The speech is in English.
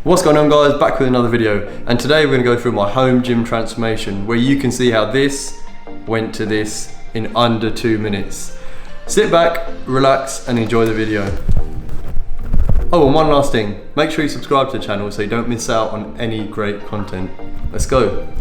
What's going on, guys? Back with another video, and today we're going to go through my home gym transformation where you can see how this went to this in under 2 minutes. Sit back, relax and enjoy the video. Oh, and one last thing, make sure you subscribe to the channel so you don't miss out on any great content. Let's go.